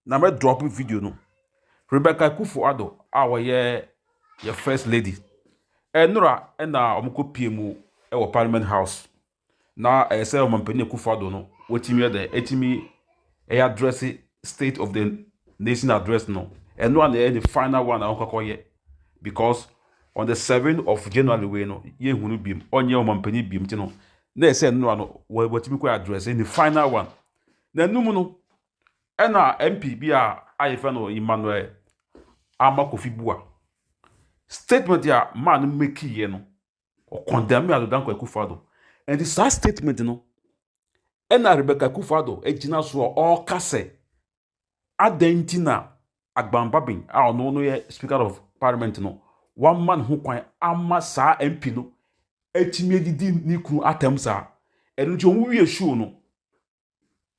na me drop video no Rebecca Akufo-Addo our your first lady Nora na omko piemu e wo Parliament House na say omampani Akufo-Addo no wetimi de etimi e address State of the Nation address no Nora na the final one onkokoye because on the 7th of January we no ye hunu biem onye omampani biem ti no na say Nora no wetimi ko address the final one na num no na MP bi a ayefa no Emmanuel Amakofibua statement ya man make ye no o condemn Akufo-Addo and this statement no na Rebecca Akufo-Addo ejina so all kase adentina Alban Bagbin no ye speaker of parliament no one man who kwan ama sa MP no etimi edidi ni kunu atem sa enu ti owu ye show no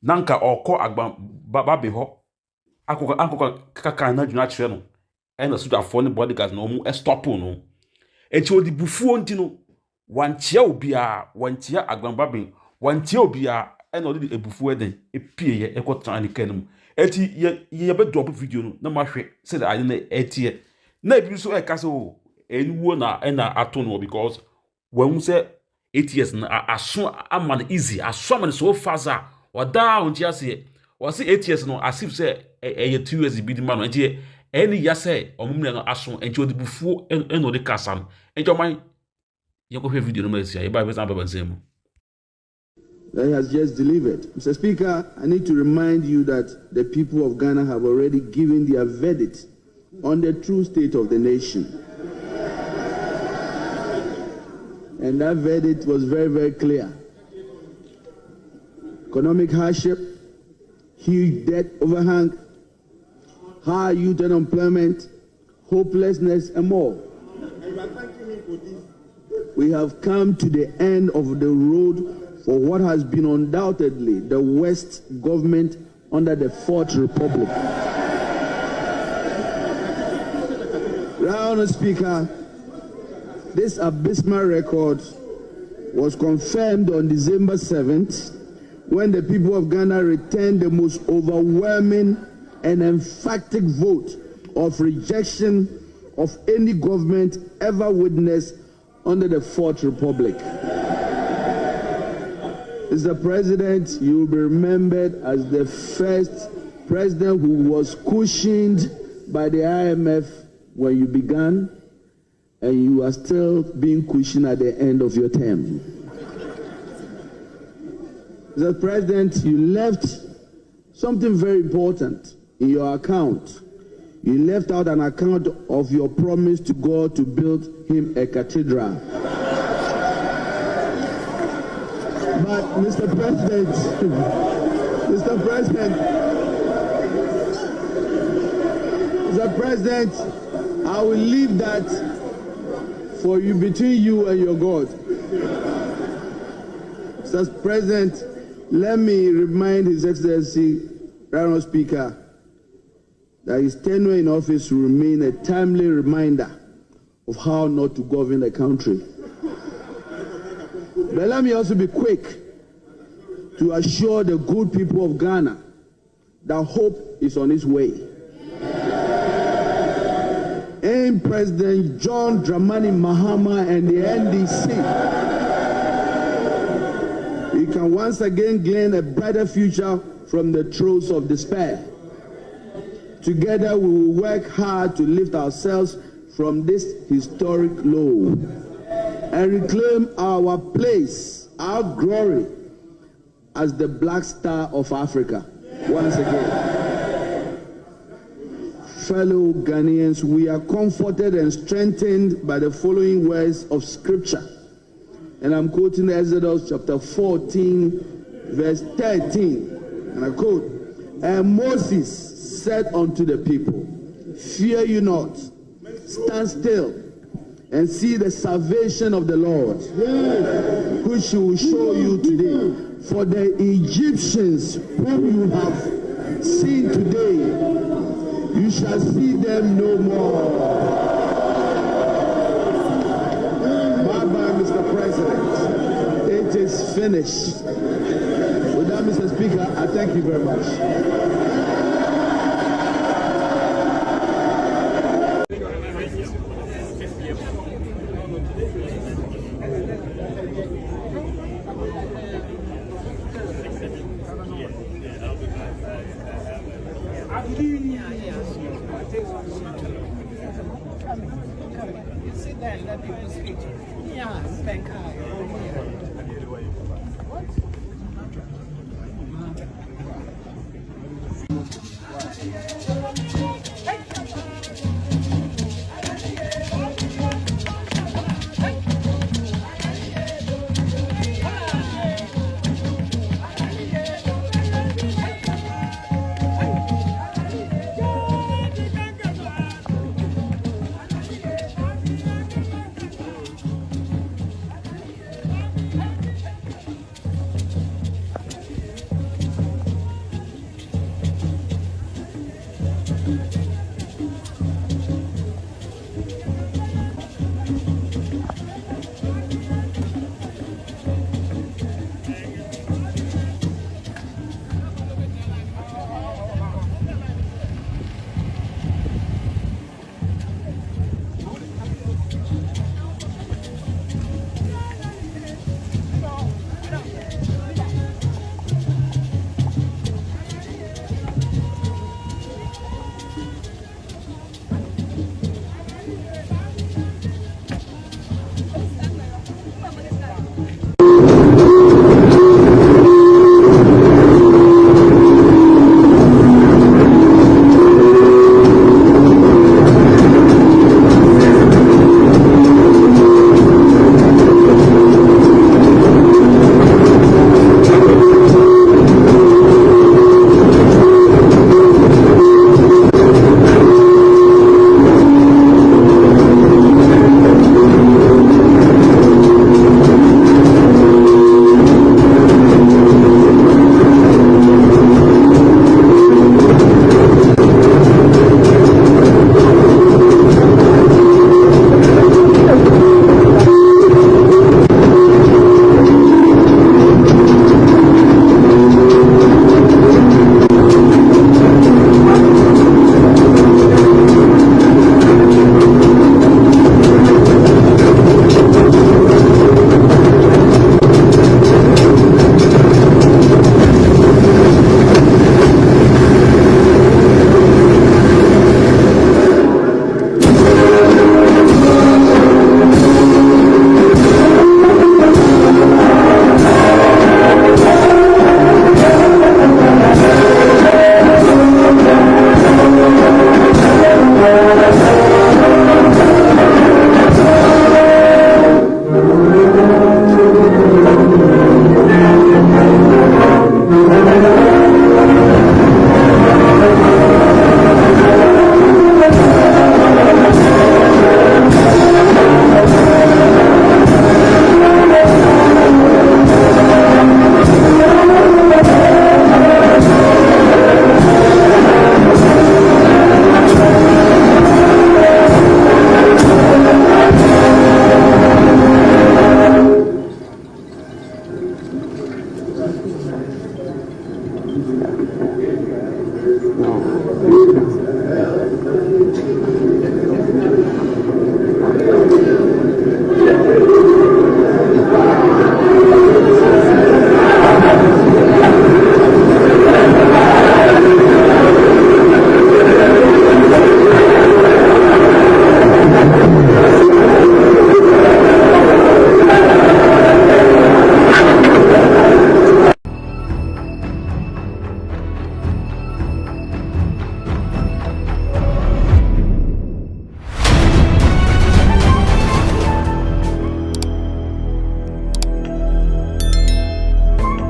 nanka okọ Alban Bagbin ho akoko kaka na dwuna kire no ena so dafo ne bodyguard no mu stop no enti odi bufuo nti no wanchia obia wanchia Alban Bagbin wanchia obia ena odi ebufuo eden epie ye ekotran ne kanum enti ye be drop video no na mahwe say that ade na etie na ebi so e ka so enuwo na ena ato no because when say 8 years na aso aman easy aso man so fast oda onti ase was 8 years no as if say 2 years bi di man enti eni ya say omumle no aso enti odi bufuo eno de kasam enti oman ye ko video no ma sia ye ba be san baba nsem that has just delivered. Mr. Speaker, I need to remind you that the people of Ghana have already given their verdict on the true state of the nation. And that verdict was very, very clear. Economic hardship, huge debt overhang, high youth unemployment, hopelessness, and more. We have come to the end of the road for what has been undoubtedly the worst government under the Fourth Republic. Honourable Speaker, this abysmal record was confirmed on December 7th when the people of Ghana returned the most overwhelming and emphatic vote of rejection of any government ever witnessed under the Fourth Republic. Mr. President, you will be remembered as the first president who was cushioned by the IMF when you began, and you are still being cushioned at the end of your term. Mr. President, you left something very important in your account. You left out an account of your promise to God to build him a cathedral. But Mr. President, Mr. President, I will leave that for you, between you and your God. Mr. President, let me remind His Excellency, Honourable Speaker, that his tenure in office will remain a timely reminder of how not to govern the country. But let me also be quick to assure the good people of Ghana that hope is on its way. In President John Dramani Mahama and the NDC, we can once again glean a brighter future from the throes of despair. Together we will work hard to lift ourselves from this historic low and reclaim our place, our glory as the Black Star of Africa. Once again, fellow Ghanaians, we are comforted and strengthened by the following words of Scripture. And I'm quoting Exodus chapter 14, verse 13. And I quote, "And Moses said unto the people, Fear you not, stand still, and see the salvation of the Lord, which he will show you today. For the Egyptians whom you have seen today, you shall see them no more." Bye-bye, Mr. President. It is finished. With that, Mr. Speaker, I thank you very much. Sit there and let people speak. Yeah, thank God.